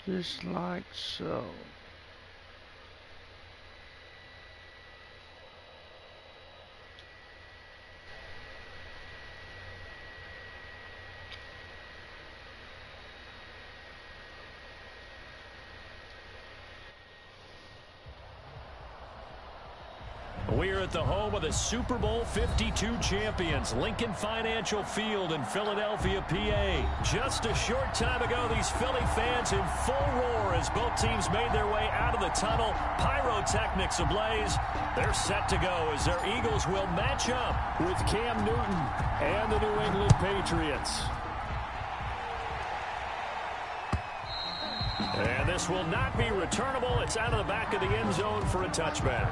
just like so. We're at the home of the Super Bowl 52 champions, Lincoln Financial Field in Philadelphia, PA. Just a short time ago, these Philly fans in full roar as both teams made their way out of the tunnel. Pyrotechnics ablaze. They're set to go as their Eagles will match up with Cam Newton and the New England Patriots. And this will not be returnable. It's out of the back of the end zone for a touchback.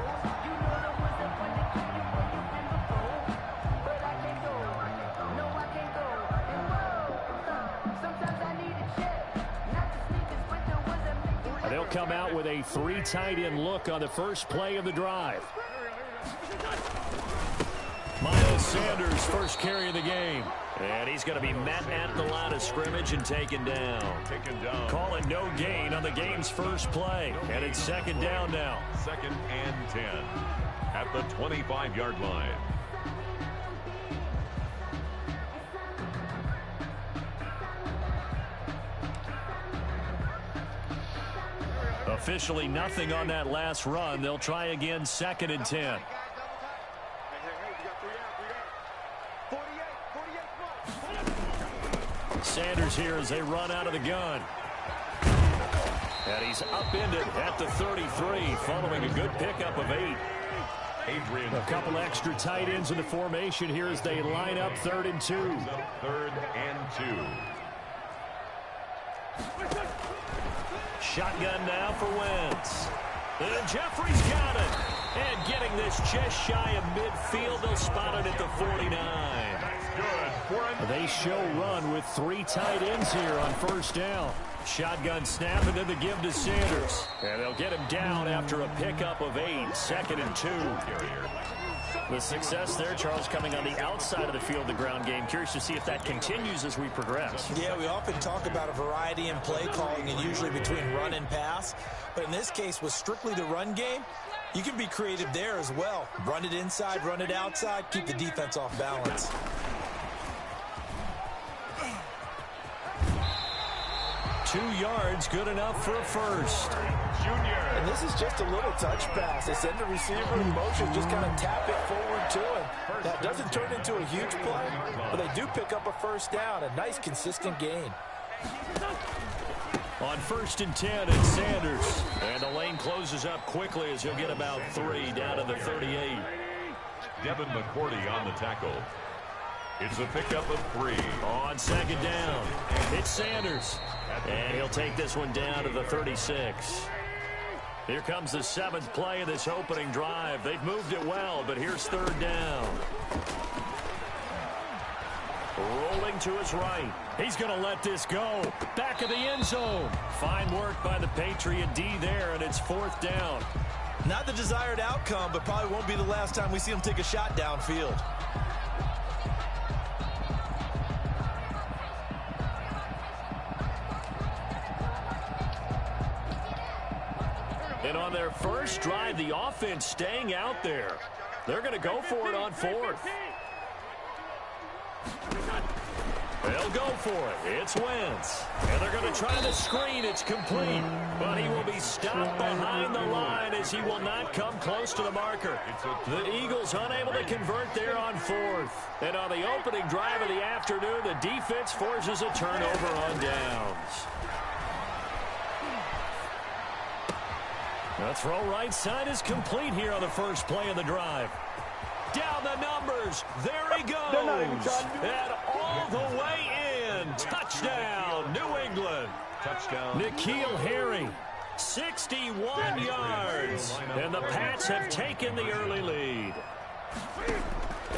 They'll come out with a 3 tight end look on the first play of the drive. Miles Sanders first carry of the game. And he's going to be met at the line of scrimmage and taken down. Call it no gain on the game's first play. And it's second down now. 2nd and 10 at the 25-yard line. Officially nothing on that last run. They'll try again, 2nd and 10. Sanders here as they run out of the gun. And he's upended at the 33 following a good pickup of 8. A couple extra tight ends in the formation here as they line up 3rd and 2. 3rd and 2. Shotgun now for Wentz. And Jeffrey's got it. And getting this just shy of midfield, they'll spot it at the 49. They show run with 3 tight ends here on first down. Shotgun snap and then the give to Sanders. And they'll get him down after a pickup of 8. 2nd and 2. The success there, Charles, coming on the outside of the field, the ground game. Curious to see if that continues as we progress. Yeah, we often talk about a variety in play calling and usually between run and pass. But in this case, with strictly the run game, you can be creative there as well. Run it inside, run it outside, keep the defense off balance. 2 yards, good enough for a first. And this is just a little touch pass. They send the receiver in motion, just kind of tap it forward to him. That doesn't turn into a huge play, but they do pick up a first down. A nice, consistent gain. On 1st and 10, it's Sanders. And the lane closes up quickly as he'll get about 3 down to the 38. Devin McCourty on the tackle. It's a pickup of 3. On 2nd down, it's Sanders. And he'll take this one down to the 36. Here comes the 7th play of this opening drive. They've moved it well, but here's 3rd down. Rolling to his right. He's going to let this go. Back of the end zone. Fine work by the Patriot D there, and it's 4th down. Not the desired outcome, but probably won't be the last time we see him take a shot downfield. And on their first drive, the offense staying out there. They're going to go for it on 4th. They'll go for it. It's Wentz. And they're going to try the screen. It's complete. But he will be stopped behind the line as he will not come close to the marker. The Eagles unable to convert there on 4th. And on the opening drive of the afternoon, the defense forces a turnover on downs. The throw right side is complete here on the first play of the drive. Down the numbers. There he goes. And all the way in. Touchdown, New England. Touchdown. N'Keal Harry, 61 yards. And the Pats have taken the early lead.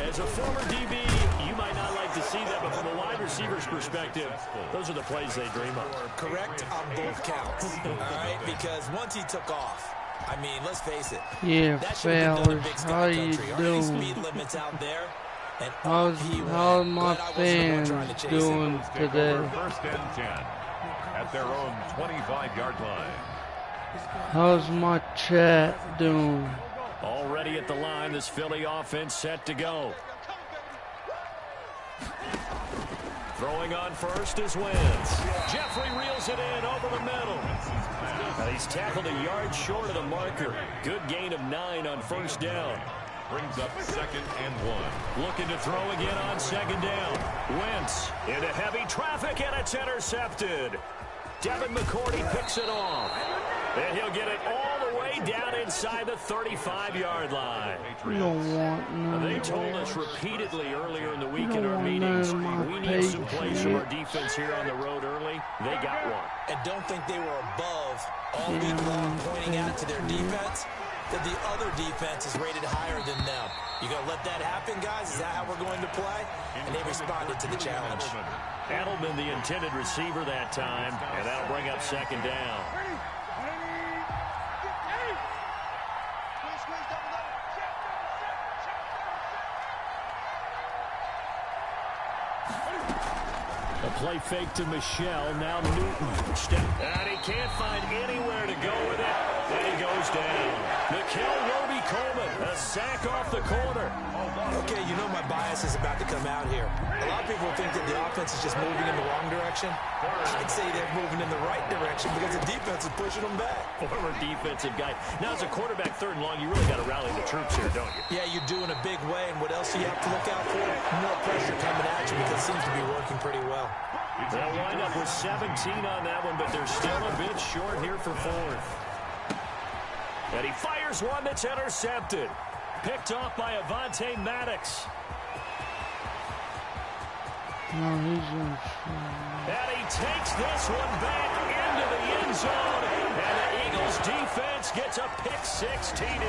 As a former DB, you might not like to see that, but from a wide receiver's perspective, those are the plays they dream of. Correct on both counts, all right? Because once he took off, I mean, let's face it. Yeah, fellas, how you doing? Speed limits out there. And how's my fans doing today? 1st and 10 at at their own 25-yard line. How's my chat doing? Already at the line, this Philly offense set to go. Throwing on first is Wentz. Jeffrey reels it in over the middle. He's tackled a yard short of the marker. Good gain of 9 on first down. Brings up 2nd and 1. Looking to throw again on 2nd down. Wentz into heavy traffic, and it's intercepted. Devin McCourty picks it off. And he'll get it all the way down inside the 35-yard line. We don't want none. They told us repeatedly earlier in the week in our meetings, we need some plays from our defense here on the road early. They got one. And don't think they were above all week long, pointing out to their defense that the other defense is rated higher than them. You gonna let that happen, guys? Is that how we're going to play? And they responded to the challenge. Edelman, the intended receiver that time, and that'll bring up 2nd down. A play fake to Michelle, now Newton. And he can't find anywhere to go with it, and he goes down. Mikhail Roby-Coleman, a sack off the corner. Okay, you know my bias is about to come out here. A lot of people think that the offense is just moving in the wrong direction. I'd say they're moving in the right direction because the defense is pushing them back. Former defensive guy. Now, as a quarterback 3rd and long, you really got to rally the troops here, don't you? Yeah, you do in a big way, and what else do you have to look out for? More pressure coming at you because it seems to be working pretty well. They'll wind up with 17 on that one, but they're still a bit short here for 4th. And he fires one that's intercepted. Picked off by Avonte Maddox. No, he's in. And he takes this one back into the end zone. And the Eagles defense gets a pick 6 TD.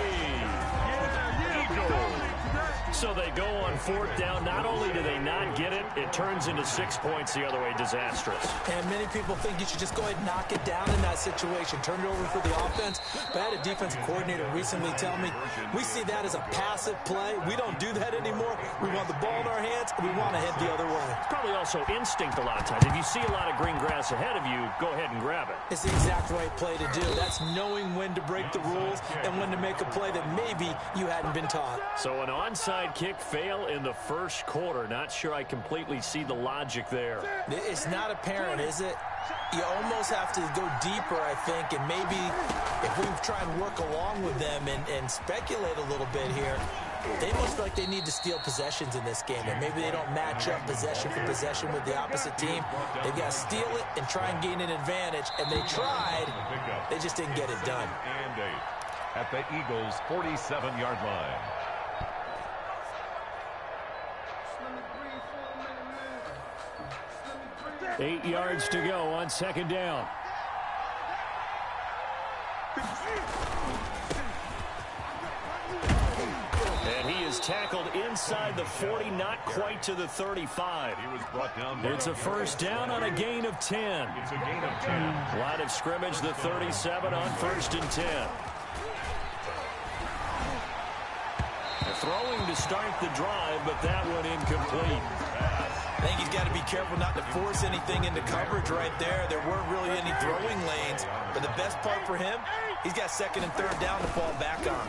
So they go on 4th down. Not only do they not get it, it turns into 6 points the other way. Disastrous. And many people think you should just go ahead and knock it down in that situation. Turn it over for the offense. But I had a defensive coordinator recently tell me, we see that as a passive play. We don't do that anymore. We want the ball in our hands, and we want to head the other way. It's probably also instinct a lot of times. If you see a lot of green grass ahead of you, go ahead and grab it. It's the exact right play to do. That's knowing when to break the rules and when to make a play that maybe you hadn't been taught. So an onside kick fail in the 1st quarter. Not sure I completely see the logic there. It's not apparent, is it? You almost have to go deeper, I think, and maybe if we try and work along with them and speculate a little bit here, they must feel like they need to steal possessions in this game, and maybe they don't match up possession for possession with the opposite team. They've got to steal it and try and gain an advantage, and they tried. They just didn't get it done. And 8 at the Eagles' 47-yard line. Eight yards to go on 2nd down. And he is tackled inside the 40, not quite to the 35. He was brought down. It's a 1st down on a gain of 10. It's a gain of 10. Line of scrimmage, the 37 on 1st and 10. Throwing to start the drive, but that one incomplete. I think he's got to be careful not to force anything into coverage right there. There weren't really any throwing lanes. But the best part for him, he's got 2nd and 3rd down to fall back on.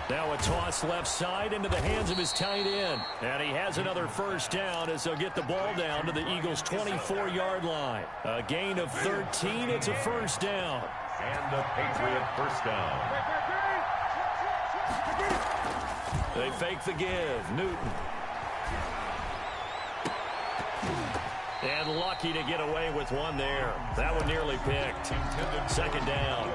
Now a toss left side into the hands of his tight end. And he has another 1st down as they'll get the ball down to the Eagles' 24-yard line. A gain of 13. It's a 1st down. And a Patriot 1st down. They fake the give. Newton. And lucky to get away with one there. That one nearly picked. 2nd down.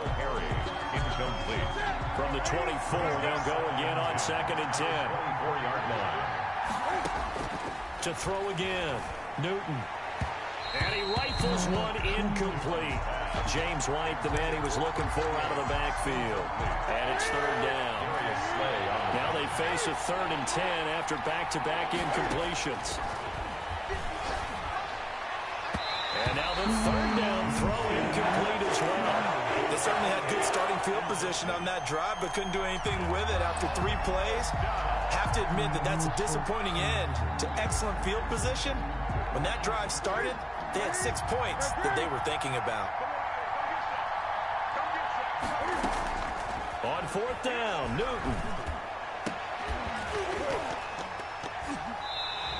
Incomplete. From the 24, they'll go again on 2nd and 10. 24-yard line. To throw again. Newton. And he rifles one incomplete. James White, the man he was looking for out of the backfield. And it's 3rd down. Now they face a 3rd and 10 after back-to-back incompletions. And now the 3rd down throw incomplete as well. They certainly had good starting field position on that drive, but couldn't do anything with it after 3 plays. Have to admit that that's a disappointing end to excellent field position. When that drive started, they had 6 points that they were thinking about. On 4th down, Newton.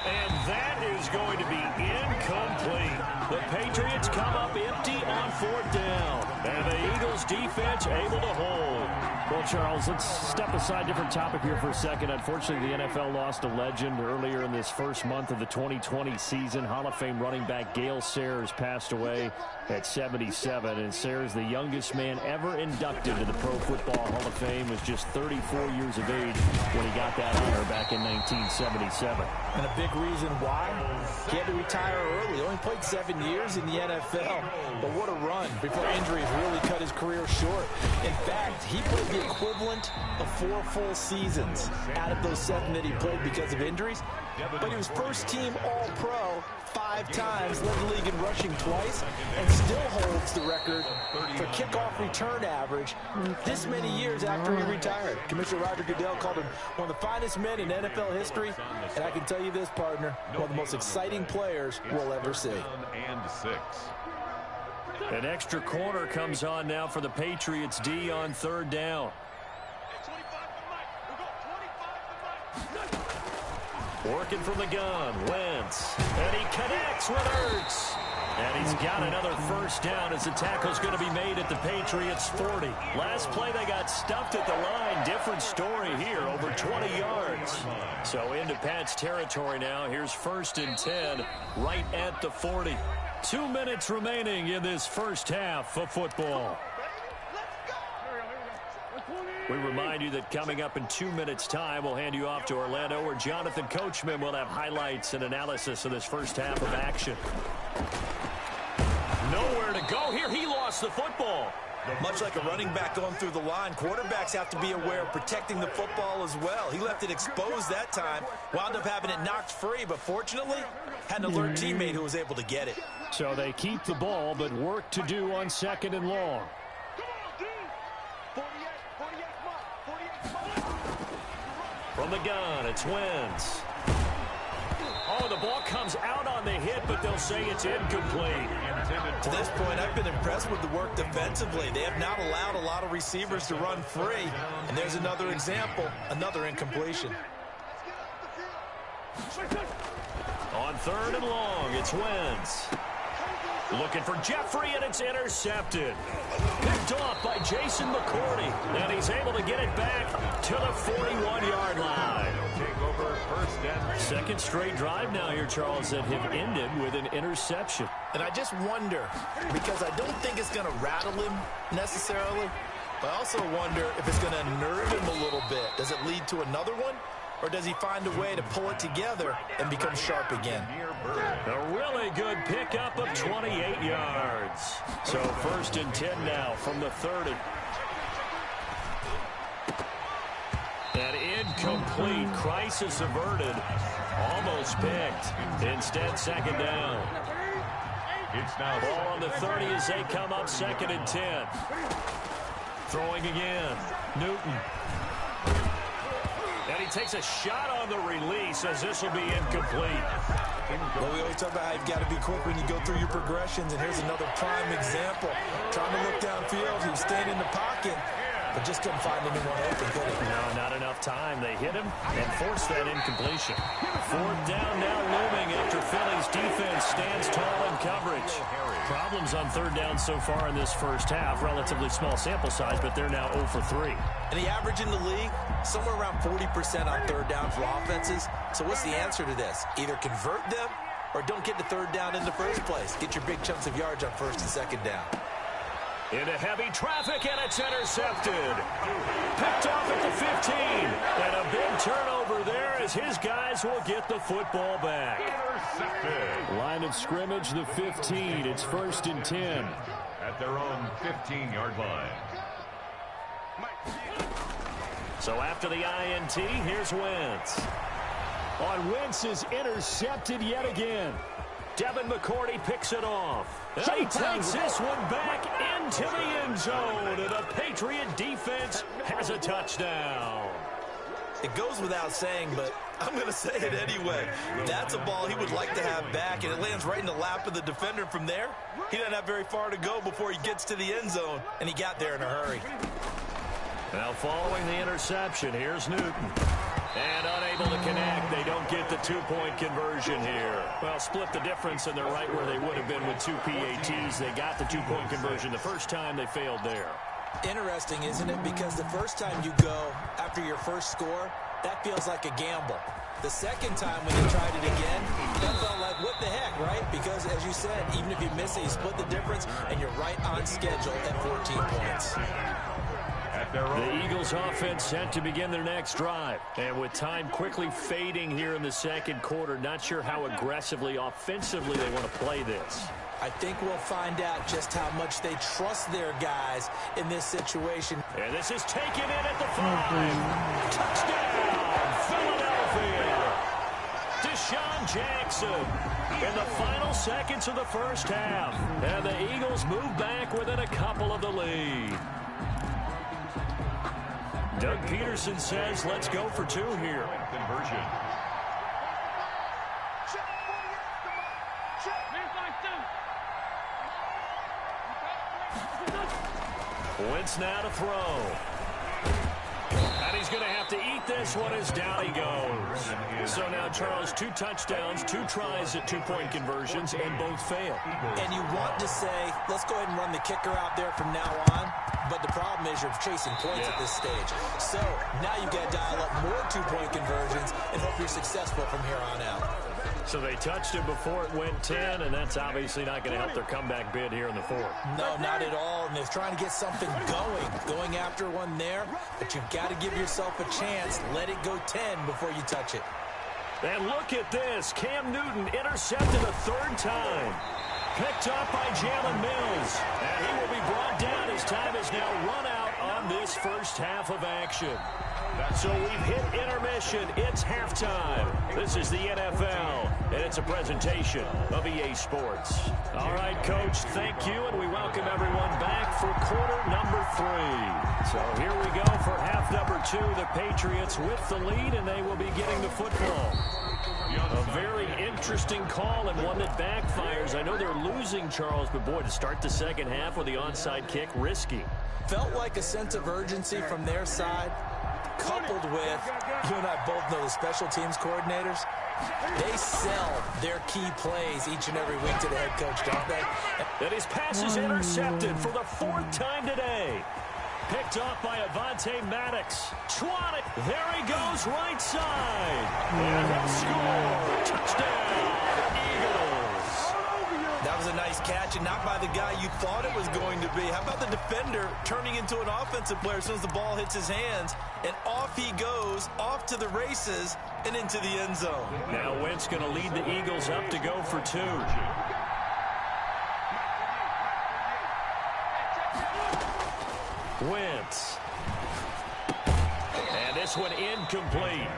And that is going to be incomplete. The Patriots come up empty on 4th down. And the Eagles defense able to hold. Well, Charles, let's step aside, different topic here for a second. Unfortunately, the NFL lost a legend earlier in this first month of the 2020 season. Hall of Fame running back Gale Sayers passed away at 77. And Sayers, the youngest man ever inducted to the Pro Football Hall of Fame, was just 34 years of age when he got that honor back in 1977. And a big reason why? He had to retire early. Only played 7 years in the NFL. But what a run before injuries really cut his career short. In fact, he played the equivalent of 4 full seasons out of those 7 that he played because of injuries. But he was first team All-Pro 5 times, led the league in rushing twice, and still holds the record for kickoff return average this many years after he retired. Commissioner Roger Goodell called him one of the finest men in NFL history, and I can tell you this, partner, one of the most exciting players we'll ever see. An extra corner comes on now for the Patriots D on 3rd down. Working from the gun, Wentz. And he connects with Ertz. And he's got another first down as the tackle's going to be made at the Patriots 40. Last play they got stuffed at the line. Different story here, over 20 yards. So into Pats territory now. Here's 1st and 10 right at the 40. 2 minutes remaining in this first half of football. We remind you that coming up in 2 minutes' time, we'll hand you off to Orlando, where Jonathan Coachman will have highlights and analysis of this first half of action. Nowhere to go here. He lost the football. Much like a running back going through the line, quarterbacks have to be aware of protecting the football as well. He left it exposed that time, wound up having it knocked free, but fortunately, had an alert teammate who was able to get it. So they keep the ball, but work to do on 2nd and long. From the gun, it's Wentz. Oh, the ball comes out on the hit, but they'll say it's incomplete. To this point, I've been impressed with the work defensively. They have not allowed a lot of receivers to run free. And there's another example, another incompletion. On 3rd and long, it's Wentz. Looking for Jeffrey, and it's intercepted. Picked off by Jason McCourty. And he's able to get it back to the 41-yard line. Second straight drive now here, Charles, that have ended with an interception. And I just wonder, because I don't think it's going to rattle him necessarily, but I also wonder if it's going to unnerve him a little bit. Does it lead to another one? Or does he find a way to pull it together and become sharp again? A really good pickup of 28 yards. So 1st and 10 now from the 30. An incomplete, crisis averted. Almost picked. Instead, 2nd down. Ball on the 30 as they come up 2nd and 10. Throwing again. Newton. And he takes a shot on the release as this will be incomplete. Well, we always talk about how you've got to be quick when you go through your progressions, and here's another prime example. Trying to look downfield, he was staying in the pocket, but just couldn't find anyone open, could he? No, not enough time. They hit him and forced that incompletion. 4th down now looming after Philly's defense stands tall in coverage. Problems on 3rd down so far in this first half. Relatively small sample size, but they're now 0 for 3. And the average in the league, somewhere around 40% on 3rd down for offenses. So what's the answer to this? Either convert them or don't get to 3rd down in the first place. Get your big chunks of yards on 1st and 2nd down. Into heavy traffic, and it's intercepted. Picked off at the 15. And a big turnover there as his guys will get the football back. Intercepted. Line of scrimmage, the 15. It's 1st and 10. At their own 15-yard line. So after the INT, here's Wentz. On Wentz is intercepted yet again. Devin McCourty picks it off. And he takes this one back into the end zone. And the Patriot defense has a touchdown. It goes without saying, but I'm going to say it anyway. That's a ball he would like to have back, and it lands right in the lap of the defender. From there, he doesn't have very far to go before he gets to the end zone, and he got there in a hurry. Now following the interception, here's Newton. And unable to connect. They don't get the two-point conversion here. Well, split the difference, and they're right where they would have been with two PATs. They got the two-point conversion the first time. They failed there. Interesting, isn't it? Because the first time you go after your first score, that feels like a gamble. The second time when they tried it again, that felt like, what the heck, right? Because, as you said, even if you miss it, you split the difference, and you're right on schedule at 14 points. The Eagles offense set to begin their next drive. And with time quickly fading here in the second quarter, not sure how aggressively, offensively they want to play this. I think we'll find out just how much they trust their guys in this situation. And this is taken in at the 5. Touchdown, Philadelphia. Deshaun Jackson in the final seconds of the first half. And the Eagles move back within a couple of the lead. Doug Peterson says, let's go for 2 here. Conversion. Wentz now to throw. And he's going to have to eat this one as down he goes. So now, Charles, 2 touchdowns, 2 tries at two-point conversions, and both fail. And you want to say, let's go ahead and run the kicker out there from now on. But the problem is you're chasing points at this stage. So now you've got to dial up more two-point conversions and hope you're successful from here on out. So they touched it before it went 10, and that's obviously not going to help their comeback bid here in the 4th. No, not at all. And they're trying to get something going after one there. But you've got to give yourself a chance. Let it go 10 before you touch it. And look at this. Cam Newton intercepted a 3rd time. Picked up by Jalen Mills. And he will be brought down. His time is now run out on this first half of action. So we've hit intermission. It's halftime. This is the NFL, and it's a presentation of EA Sports. All right, Coach, thank you, and we welcome everyone back for quarter number 3. So here we go for half number 2. The Patriots with the lead, and they will be getting the football. A very interesting call and one that backfires. I know they're losing, Charles, but boy, to start the second half with the onside kick, risky. Felt like a sense of urgency from their side, coupled with, you and I both know the special teams coordinators, they sell their key plays each and every week to the head coach, don't they? And his pass is intercepted for the 4th time today. Picked off by Avonte Maddox. Swatted. There he goes, right side. And he'll score. Touchdown, Eagles. That was a nice catch, and not by the guy you thought it was going to be. How about the defender turning into an offensive player as soon as the ball hits his hands? And off he goes, off to the races, and into the end zone. Now Wentz going to lead the Eagles up to go for 2. Wentz. And this one incomplete.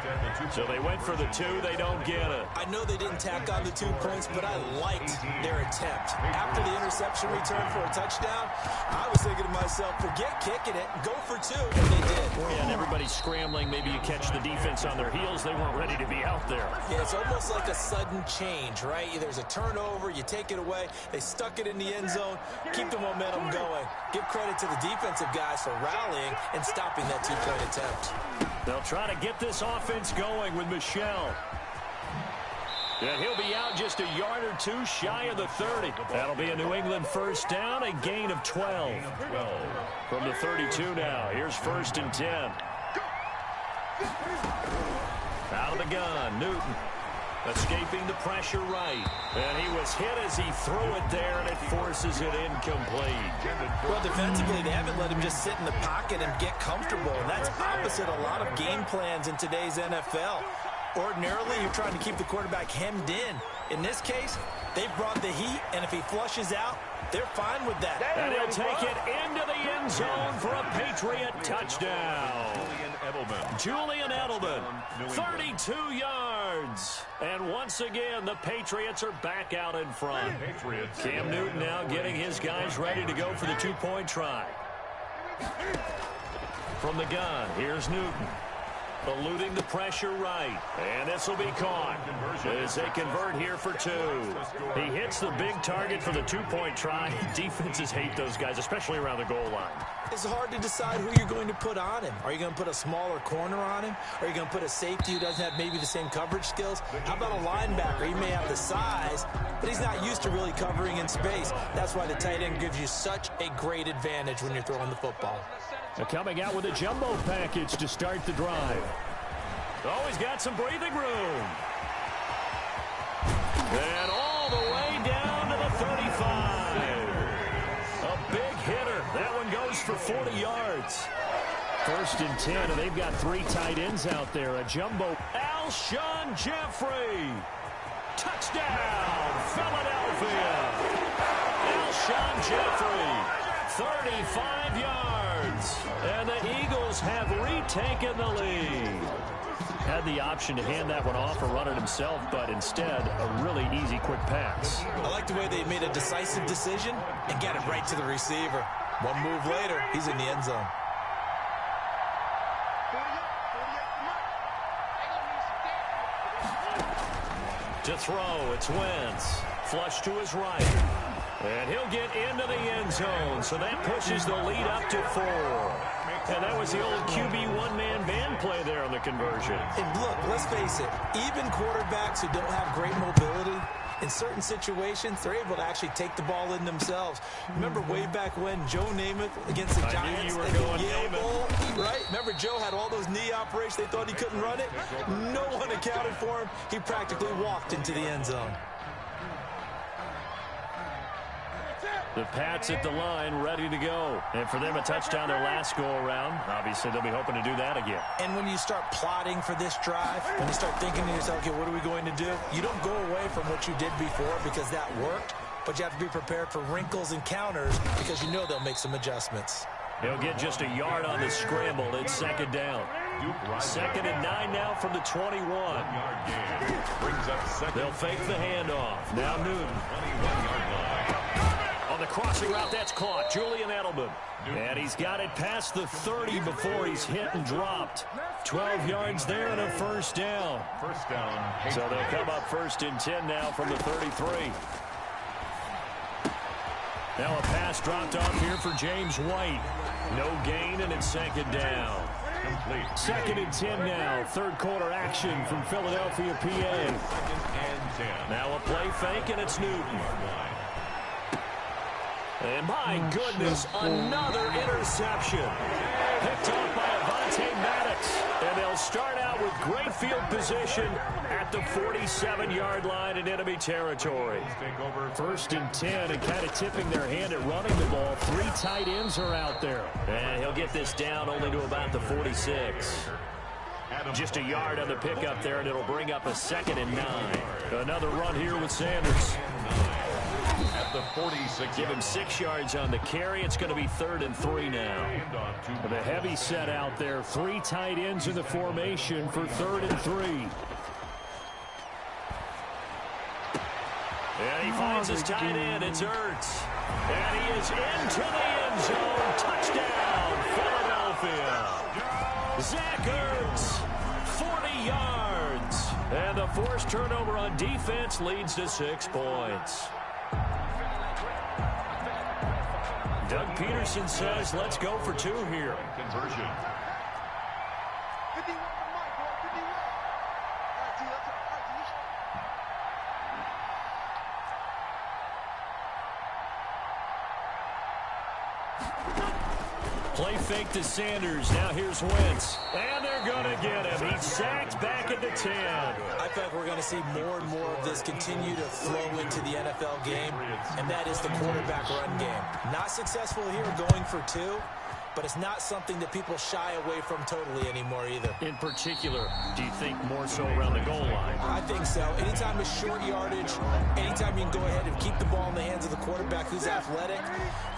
So they went for the 2. They don't get it. I know they didn't tack on the 2 points, but I liked their attempt. After the interception return for a touchdown, I was thinking to myself, forget kicking it, go for 2, and they did. Yeah, and everybody's scrambling. Maybe you catch the defense on their heels. They weren't ready to be out there. Yeah, it's almost like a sudden change, right? There's a turnover, you take it away, they stuck it in the end zone, keep the momentum going. Give credit to the defensive guys for rallying and stopping that 2-point attempt. They'll try to get this offense going with Michel. And he'll be out just a yard or 2 shy of the 30. That'll be a New England first down, a gain of 12. From the 32 now. Here's 1st and 10. Out of the gun, Newton. Escaping the pressure right. And he was hit as he threw it there, and it forces it incomplete. Well, defensively, they haven't let him just sit in the pocket and get comfortable. And that's opposite a lot of game plans in today's NFL. Ordinarily, you're trying to keep the quarterback hemmed in. In this case, they've brought the heat, and if he flushes out, they're fine with that. And he'll take it into the end zone for a Patriot touchdown. Julian Edelman, 32 yards. And once again, the Patriots are back out in front. Cam Newton now getting his guys ready to go for the 2-point try. From the gun, here's Newton. Eluding the pressure right. And this will be caught as they convert here for 2. He hits the big target for the 2-point try. Defenses hate those guys, especially around the goal line. It's hard to decide who you're going to put on him. Are you going to put a smaller corner on him? Are you going to put a safety who doesn't have maybe the same coverage skills? How about a linebacker? He may have the size, but he's not used to really covering in space. That's why the tight end gives you such a great advantage when you're throwing the football. They're coming out with a jumbo package to start the drive. Oh, he's got some breathing room. And all the way down to the 35. A big hitter. That one goes for 40 yards. 1st and 10, and they've got 3 tight ends out there. A jumbo. Alshon Jeffrey. Touchdown, Philadelphia. Alshon Jeffrey, 35 yards. And the Eagles have retaken the lead. Had the option to hand that one off or run it himself, but instead, a really easy, quick pass. I like the way they made a decisive decision and get it right to the receiver. One move later, he's in the end zone. To throw, it's Wentz. Flush to his right. And he'll get into the end zone, so that pushes the lead up to 4. And that was the old QB one-man band play there on the conversion. And look, let's face it, even quarterbacks who don't have great mobility, in certain situations, they're able to actually take the ball in themselves. Remember way back when Joe Namath against the Giants at the Yale Bowl, right? Remember Joe had all those knee operations. They thought he couldn't run it. No one accounted for him. He practically walked into the end zone. The Pats at the line, ready to go. And for them, a touchdown their last go-around. Obviously, they'll be hoping to do that again. And when you start plotting for this drive, when you start thinking to yourself, okay, what are we going to do? You don't go away from what you did before because that worked, but you have to be prepared for wrinkles and counters because you know they'll make some adjustments. He'll get just a yard on the scramble. It's 2nd down. 2nd and 9 now from the 21. They'll fake the handoff. Now Newton. On the crossing route, that's caught. Julian Edelman. And he's got it past the 30 before he's hit and dropped. 12 yards there and a 1st down. So they'll come up 1st and 10 now from the 33. Now a pass dropped off here for James White. No gain, and it's 2nd down. 2nd and 10 now. 3rd quarter action from Philadelphia, PA. Now a play fake, and it's Newton. And my goodness, another interception. Picked off by Avonte Maddox. And they'll start out with great field position at the 47-yard line in enemy territory. 1st and 10, and kind of tipping their hand at running the ball. 3 tight ends are out there. And he'll get this down only to about the 46. Just a yard on the pickup there, and it'll bring up a 2nd and 9. Another run here with Sanders. At the 46. Give him 6 yards on the carry. It's going to be 3rd and 3 now. The heavy set out there. 3 tight ends in the formation for 3rd and 3. And he finds his tight end. It's Ertz. And he is into the end zone. Touchdown, Philadelphia. Zach Ertz, 40 yards. And the forced turnover on defense leads to 6 points. Doug Peterson says, let's go for 2 here. Conversion. Play fake to Sanders. Now here's Wentz. And they're going to get him. He's sacked back at the 10. I feel like we're going to see more and more of this continue to flow into the NFL game, and that is the quarterback run game. Not successful here going for 2, but it's not something that people shy away from totally anymore either. In particular, do you think more so around the goal line? I think so. Anytime it's short yardage, anytime you can go ahead and keep the ball in the hands of the quarterback who's athletic,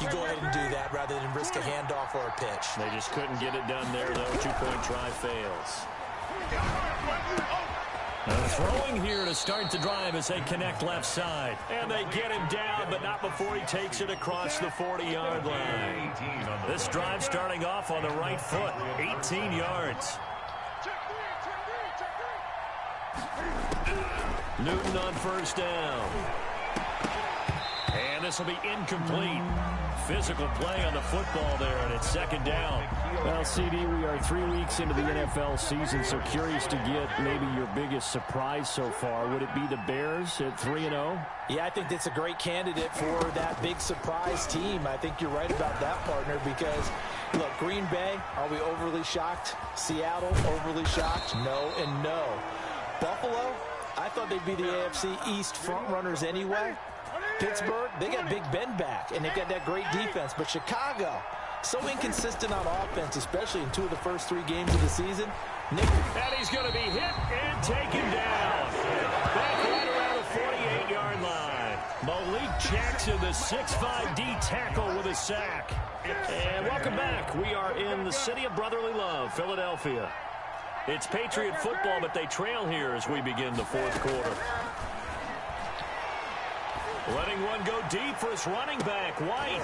you go ahead and do that rather than risk a handoff or a pitch. They just couldn't get it done there, though. 2-point try fails. Throwing here to start the drive as they connect left side. And they get him down, but not before he takes it across the 40-yard line. This drive starting off on the right foot, 18 yards. Newton on first down. And this will be incomplete. Physical play on the football there, and it's second down. Well, CD, we are 3 weeks into the NFL season, so curious to get maybe your biggest surprise so far. Would it be the Bears at 3-0? Yeah, I think that's a great candidate for that big surprise team. I think you're right about that, partner, because, look, Green Bay, are we overly shocked? Seattle, overly shocked? No and no. Buffalo, I thought they'd be the AFC East front runners anyway. Pittsburgh, they got Big Ben back, and they've got that great defense. But Chicago, so inconsistent on offense, especially in 2 of the first 3 games of the season. And he's going to be hit and taken down. Back right around the 48-yard line. Malik Jackson, the 6'5" D tackle with a sack. And welcome back. We are in the city of brotherly love, Philadelphia. It's Patriot football, but they trail here as we begin the 4th quarter. Letting one go deep for his running back, White.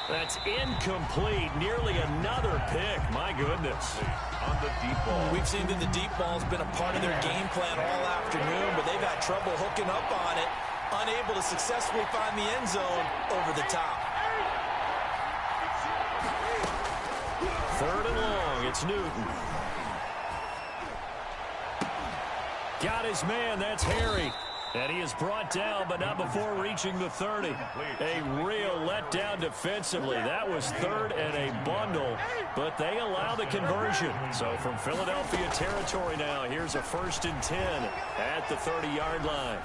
That's incomplete. Nearly another pick. My goodness. On the deep ball. We've seen that the deep ball's been a part of their game plan all afternoon, but they've had trouble hooking up on it, unable to successfully find the end zone over the top. 3rd and long. It's Newton. Got his man. That's Harry. And he is brought down, but not before reaching the 30. A real letdown defensively. That was 3rd and a bundle, but they allow the conversion. So from Philadelphia territory now, here's a 1st and 10 at the 30-yard line.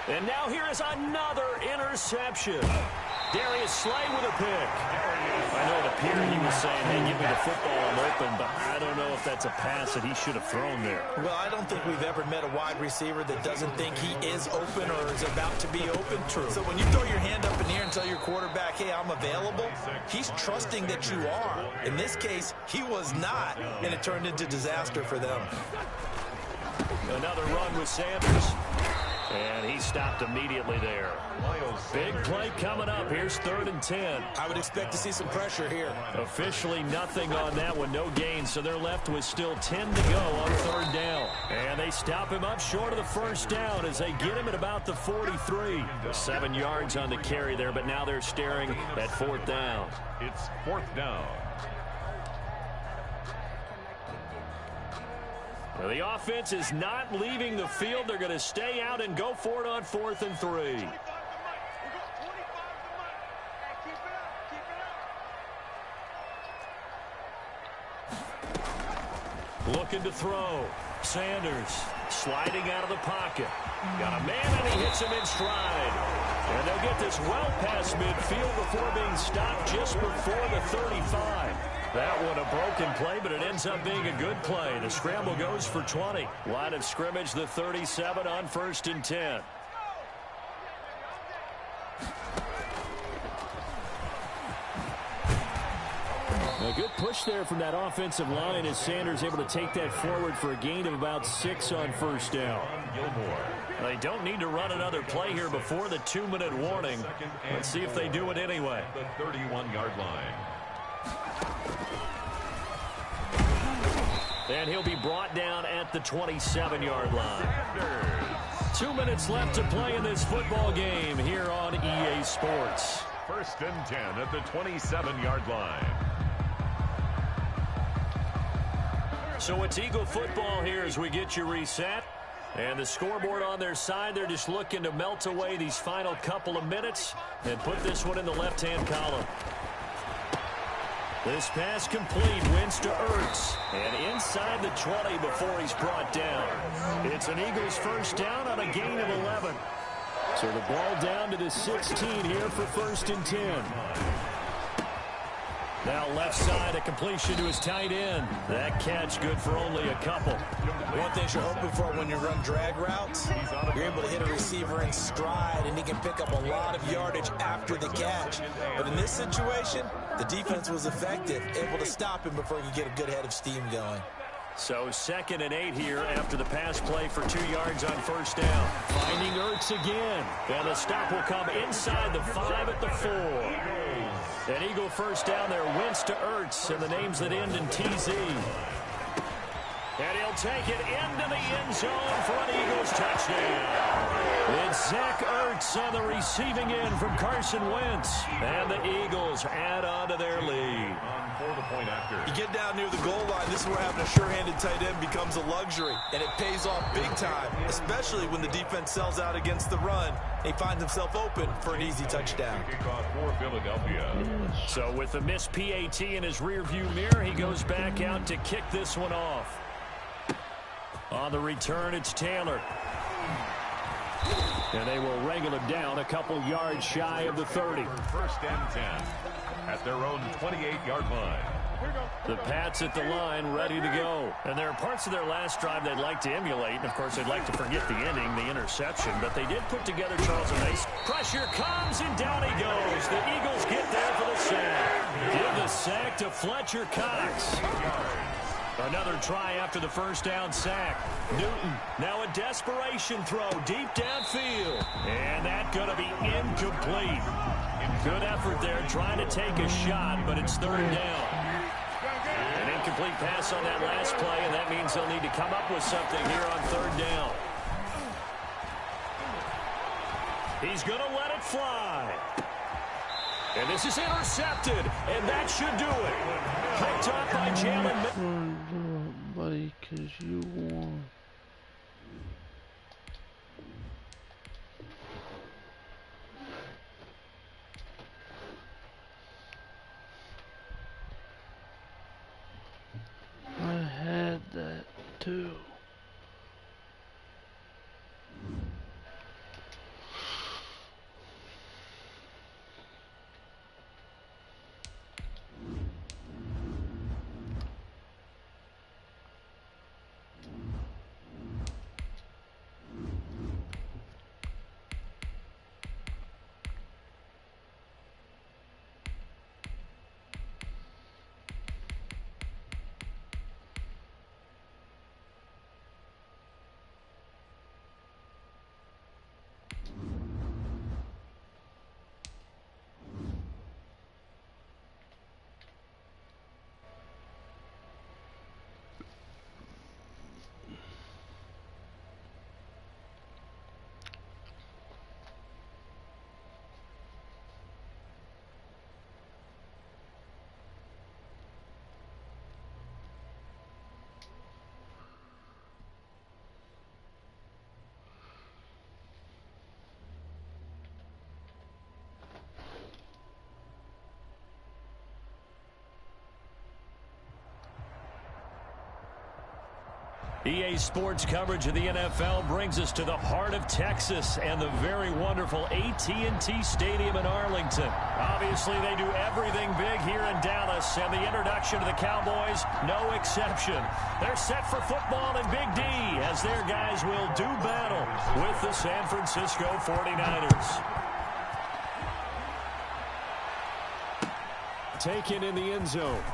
And now here is another interception. Darius Slay with a pick. I know it appeared he was saying, hey, give me the football, I'm open, but I don't know if that's a pass that he should have thrown there. Well, I don't think we've ever met a wide receiver that doesn't think he is open or is about to be open. True. So when you throw your hand up in the air and tell your quarterback, hey, I'm available, he's trusting that you are. In this case, he was not, and it turned into disaster for them. Another run with Sanders. And he stopped immediately there. Big play coming up. Here's 3rd and 10. I would expect to see some pressure here. Officially nothing on that one. No gain. So they're left with still 10 to go on 3rd down. And they stop him up short of the 1st down as they get him at about the 43. 7 yards on the carry there, but now they're staring at 4th down. It's 4th down. Well, the offense is not leaving the field. They're going to stay out and go for it on 4th and 3. Looking to throw. Sanders sliding out of the pocket. Got a man, and he hits him in stride. And they'll get this well past midfield before being stopped just before the 35. That one a broken play, but it ends up being a good play. The scramble goes for 20. Line of scrimmage, the 37 on 1st and 10. A good push there from that offensive line as Sanders able to take that forward for a gain of about 6 on 1st down. They don't need to run another play here before the 2-minute warning. Let's see if they do it anyway. The 31-yard line. And he'll be brought down at the 27-yard line. 2 minutes left to play in this football game here on EA Sports. 1st and 10 at the 27-yard line. So it's Eagle football here as we get you reset. And the scoreboard on their side, they're just looking to melt away these final couple of minutes and put this one in the left-hand column. This pass complete, wins to Ertz, and inside the 20 before he's brought down. It's an Eagles 1st down on a gain of 11. So the ball down to the 16 here for 1st and 10. Now left side, a completion to his tight end. That catch good for only a couple. One thing you're hoping for when you run drag routes, you're able to hit a receiver in stride, and he can pick up a lot of yardage after the catch. But in this situation, the defense was effective, able to stop him before he could get a good head of steam going. So 2nd and 8 here after the pass play for 2 yards on 1st down. Finding Ertz again. And the stop will come inside the 5 at the 4. An Eagle 1st down there, Wentz to Ertz, and the names that end in TZ. And he'll take it into the end zone for an Eagles touchdown. It's Zach Ertz on the receiving end from Carson Wentz. And the Eagles add on to their lead. You get down near the goal line, this is where having a sure-handed tight end becomes a luxury. And it pays off big time, especially when the defense sells out against the run. He finds himself open for an easy touchdown. For Philadelphia. So with the missed PAT in his rearview mirror, he goes back out to kick this one off. On the return, it's Taylor. And they will wrangle him down a couple yards shy of the 30. First and 10 at their own 28-yard line. The Pats at the line, ready to go. And there are parts of their last drive they'd like to emulate. And, of course, they'd like to forget the ending, the interception. But they did put together Charles and Mace. Pressure comes, and down he goes. The Eagles get there for the sack. Give the sack to Fletcher Cox. Another try after the first down sack. Newton, now a desperation throw deep downfield. And that's going to be incomplete. Good effort there, trying to take a shot, but it's third down. An incomplete pass on that last play, and that means they'll need to come up with something here on third down. He's going to let it fly. And this is intercepted, and that should do it. Picked up by Jalen. Buddy, because you won. I had that too. EA Sports coverage of the NFL brings us to the heart of Texas and the very wonderful AT&T Stadium in Arlington. Obviously, they do everything big here in Dallas, and the introduction to the Cowboys, no exception. They're set for football in Big D as their guys will do battle with the San Francisco 49ers. Taken in the end zone.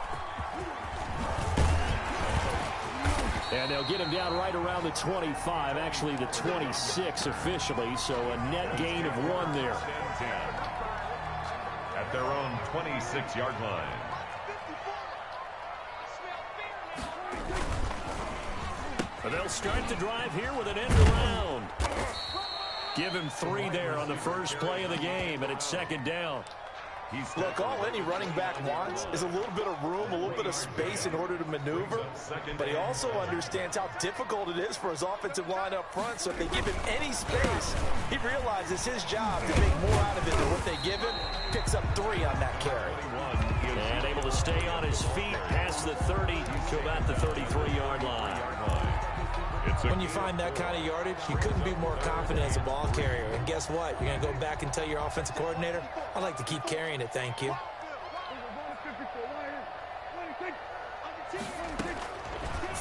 And they'll get him down right around the 25, actually the 26 officially, so a net gain of 1 there. At their own 26-yard line. But they'll start the drive here with an end around. Give him 3 there on the first play of the game, and it's second down. Look, all any running back wants is a little bit of room, a little bit of space in order to maneuver. But he also understands how difficult it is for his offensive line up front. So if they give him any space, he realizes his job to make more out of it than what they give him. Picks up 3 on that carry. And able to stay on his feet past the 30 to about the 33-yard line. When you find that kind of yardage, you couldn't be more confident as a ball carrier. And guess what? You're going to go back and tell your offensive coordinator, I'd like to keep carrying it, thank you.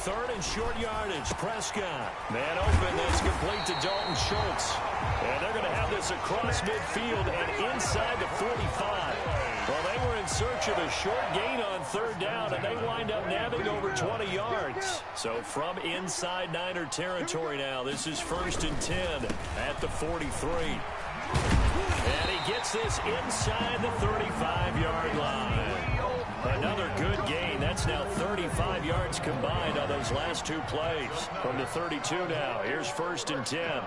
Third and short yardage. Prescott. Man open. That's complete to Dalton Schultz. And they're going to have this across midfield and inside the 45. Well, they were in search of a short gain on third down, and they wind up nabbing over 20 yards. So from inside Niner territory now, this is 1st and 10 at the 43. And he gets this inside the 35-yard line. Another good gain. That's now 35 yards combined on those last two plays. From the 32 now. Here's 1st and 10.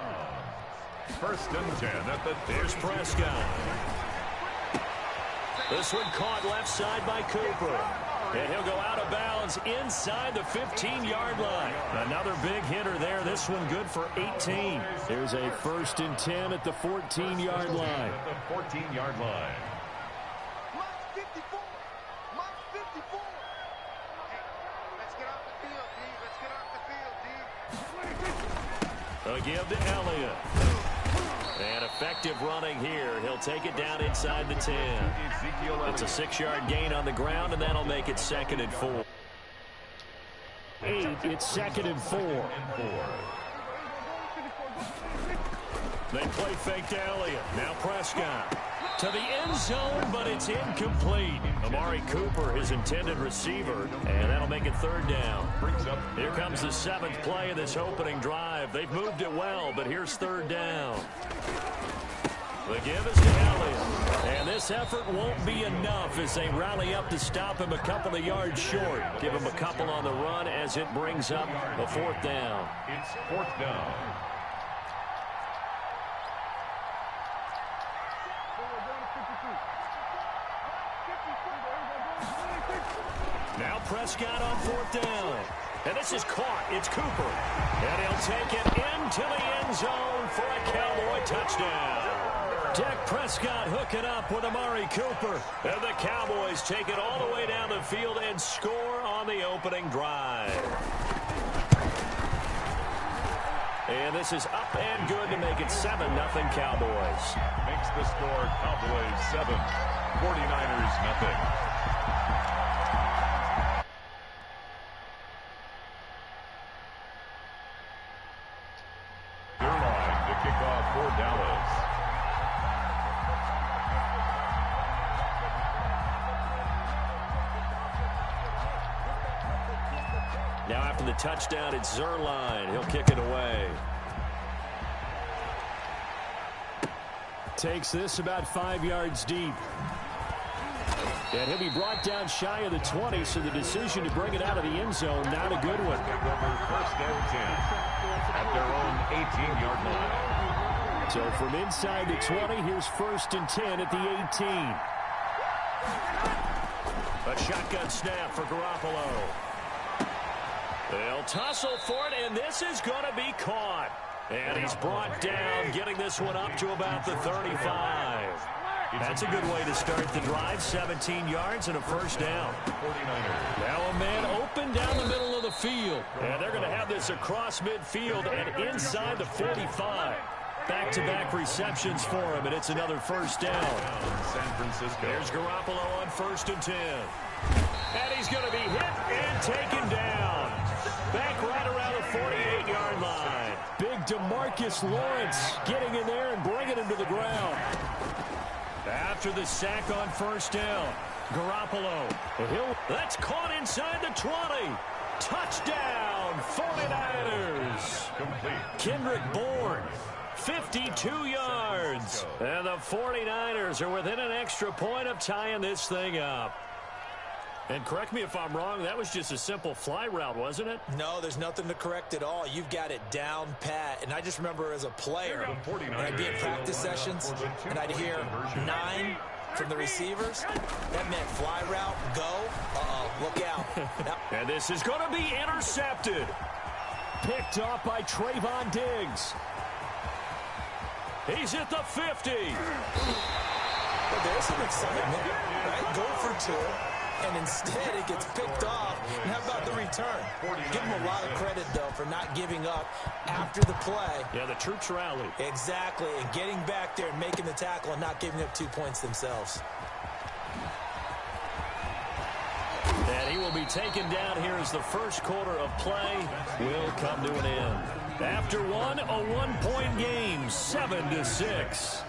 1st and 10 at the 32. Here's Prescott. This one caught left side by Cooper. And he'll go out of bounds inside the 15-yard line. Another big hitter there. This one good for 18. Here's a 1st and 10 at the 14-yard line. At the 14-yard line. A give to Elliott. And effective running here. He'll take it down inside the 10. It's a 6-yard gain on the ground, and that'll make it 2nd and 4. 8, it's 2nd and 4. They play fake to Elliott. Now Prescott. To the end zone, but it's incomplete. Amari Cooper, his intended receiver, and that'll make it 3rd down. Here comes the 7th play of this opening drive. They've moved it well, but here's 3rd down. The give is to Elliott. And this effort won't be enough as they rally up to stop him a couple of yards short. Give him a couple on the run as it brings up a 4th down. It's 4th down. Now Prescott on 4th down. And this is caught. It's Cooper. And he'll take it into the end zone for a Cowboy touchdown. Dak Prescott hooking up with Amari Cooper. And the Cowboys take it all the way down the field and score on the opening drive. And this is up and good to make it 7-0 Cowboys. Makes the score Cowboys 7, 49ers 0. Now after the touchdown, it's Zerline. He'll kick it away. Takes this about 5 yards deep. And he'll be brought down shy of the 20, so the decision to bring it out of the end zone, not a good one. 1st and 10 at their own 18-yard line. So from inside the 20, here's 1st and 10 at the 18. A shotgun snap for Garoppolo. They'll tussle for it, and this is going to be caught. And he's brought down, getting this one up to about the 35. That's a good way to start the drive. 17 yards and a 1st down. Now a man open down the middle of the field. And they're going to have this across midfield and inside the 45. Back-to-back receptions for him, and it's another 1st down. San Francisco. There's Garoppolo on 1st and 10. And he's going to be hit and taken down. Back right around the 48-yard line. Big DeMarcus Lawrence getting in there and bringing him to the ground. After the sack on 1st down, Garoppolo. That's caught inside the 20. Touchdown, 49ers. Complete. Kendrick Bourne, 52 yards. And the 49ers are within an extra point of tying this thing up. And correct me if I'm wrong, that was just a simple fly route, wasn't it? No, there's nothing to correct at all. You've got it down pat. And I just remember as a player, when I'd be in practice sessions, and I'd hear 9 from the receivers. That meant fly route, go. Uh-oh, look out. And this is going to be intercepted. Picked off by Trayvon Diggs. He's at the 50. Well, there's some excitement, right? Go for 2. And instead, it gets picked off. And how about the return? Give him a lot of credit, though, for not giving up after the play. Yeah, the troops rallied. Exactly, and getting back there and making the tackle and not giving up 2 points themselves. And he will be taken down here as the first quarter of play will come to an end. After one, a one-point game, 7-6.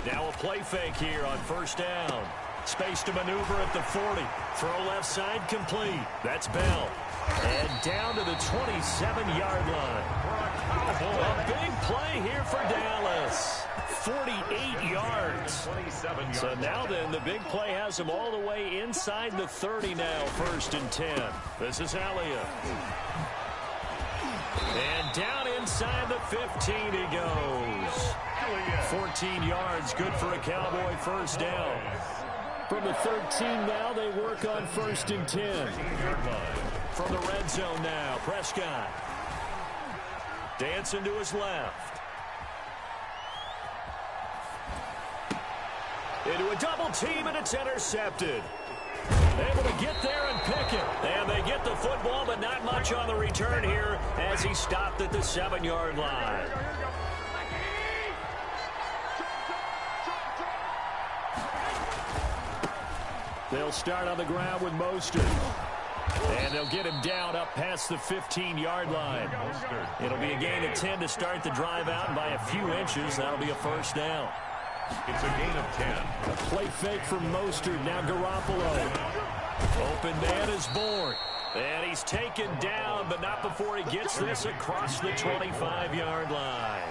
Now a play fake here on 1st down. Space to maneuver at the 40. Throw left side complete. That's Bell. And down to the 27-yard line. A big play here for Dallas. 48 yards. So now then, the big play has them all the way inside the 30 now, 1st and 10. This is Elliott. And down inside the 15 he goes. 14 yards, good for a Cowboy first down. From the 13 now, they work on 1st and 10. From the red zone now, Prescott. Dancing to his left. Into a double team, and it's intercepted. Able to get there and pick it. And they get the football, but not much on the return here as he stopped at the 7-yard line. They'll start on the ground with Mostert. And they'll get him down up past the 15-yard line. It'll be a gain of 10 to start the drive out, and by a few inches, that'll be a first down. It's a gain of 10. A play fake from Mostert. Now Garoppolo. Open man is Bourne. And he's taken down, but not before he gets this across the 25-yard line.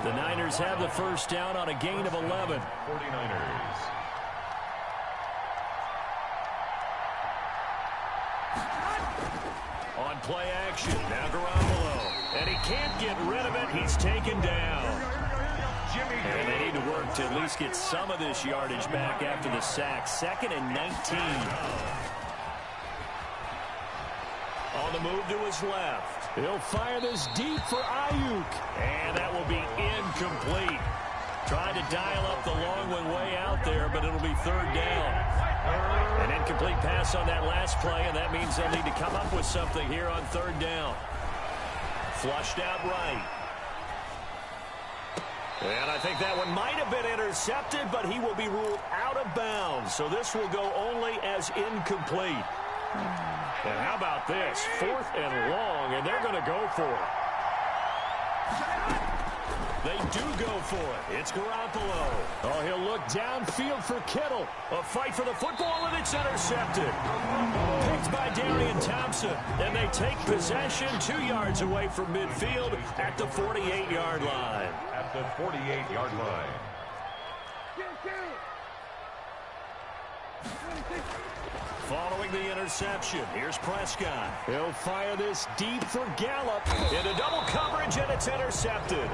The Niners have the first down on a gain of 11. 49ers. On play action, now Garoppolo. And he can't get rid of it. He's taken down. And they need to work to at least get some of this yardage back after the sack. 2nd and 19. On the move to his left. He'll fire this deep for Ayuk. And that will be incomplete. Trying to dial up the long one way out there, but it'll be 3rd down. An incomplete pass on that last play, and that means they'll need to come up with something here on 3rd down. Flushed out right. And I think that one might have been intercepted, but he will be ruled out of bounds. So this will go only as incomplete. And how about this? 4th and long, and they're going to go for it. They do go for it. It's Garoppolo. Oh, he'll look downfield for Kittle. A fight for the football, and it's intercepted. Picked by Darian Thompson. And they take possession 2 yards away from midfield at the 48-yard line. At the 48-yard line. Following the interception, here's Prescott. He'll fire this deep for Gallup. Into double coverage, and it's intercepted.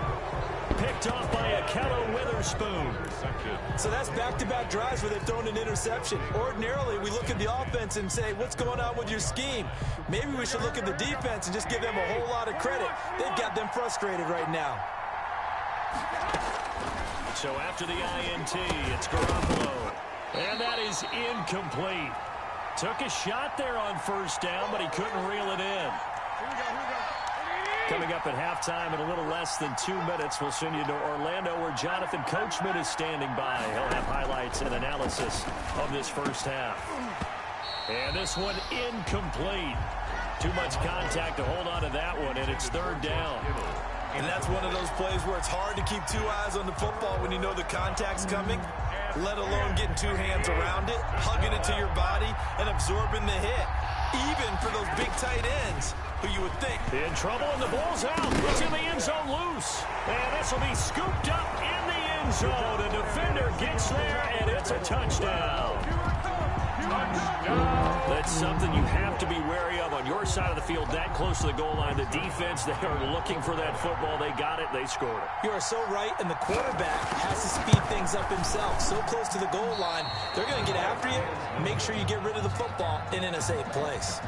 Picked off by Akello Witherspoon. So that's back-to-back drives where they've thrown an interception. Ordinarily, we look at the offense and say, what's going on with your scheme? Maybe we should look at the defense and just give them a whole lot of credit. They've got them frustrated right now. So after the INT, it's Garoppolo. And that is incomplete. Took a shot there on 1st down, but he couldn't reel it in. Coming up at halftime in a little less than 2 minutes, we'll send you to Orlando where Jonathan Coachman is standing by. He'll have highlights and analysis of this first half. And this one incomplete. Too much contact to hold on to that one, and it's 3rd down. And that's one of those plays where it's hard to keep 2 eyes on the football when you know the contact's coming, let alone getting 2 hands around it, hugging it to your body, and absorbing the hit. Even for those big tight ends, who you would think. In trouble, and the ball's out. It's in the end zone loose. And this will be scooped up in the end zone. The defender gets there, and it's a touchdown. That's something you have to be wary of on your side of the field, that close to the goal line. The defense, they are looking for that football. They got it. They scored it. You are so right, and the quarterback has to speed things up himself. So close to the goal line, they're going to get after you. Make sure you get rid of the football and in a safe place.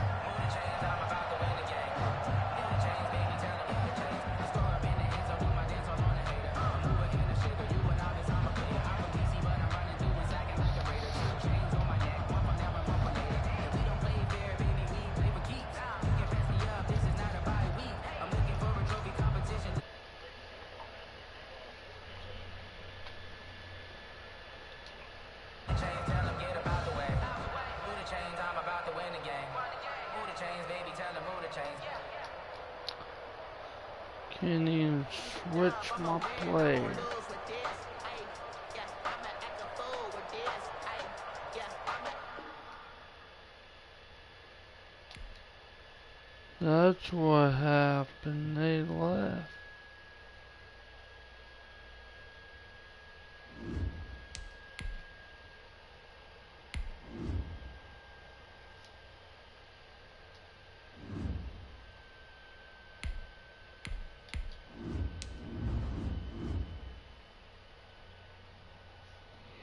Can't even switch my play. That's what happened. They left.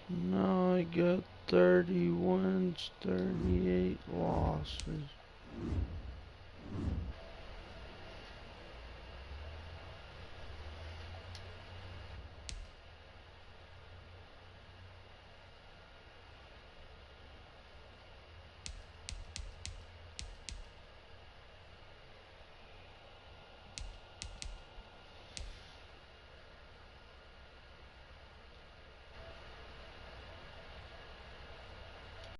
Now I got 30 wins, 38 losses.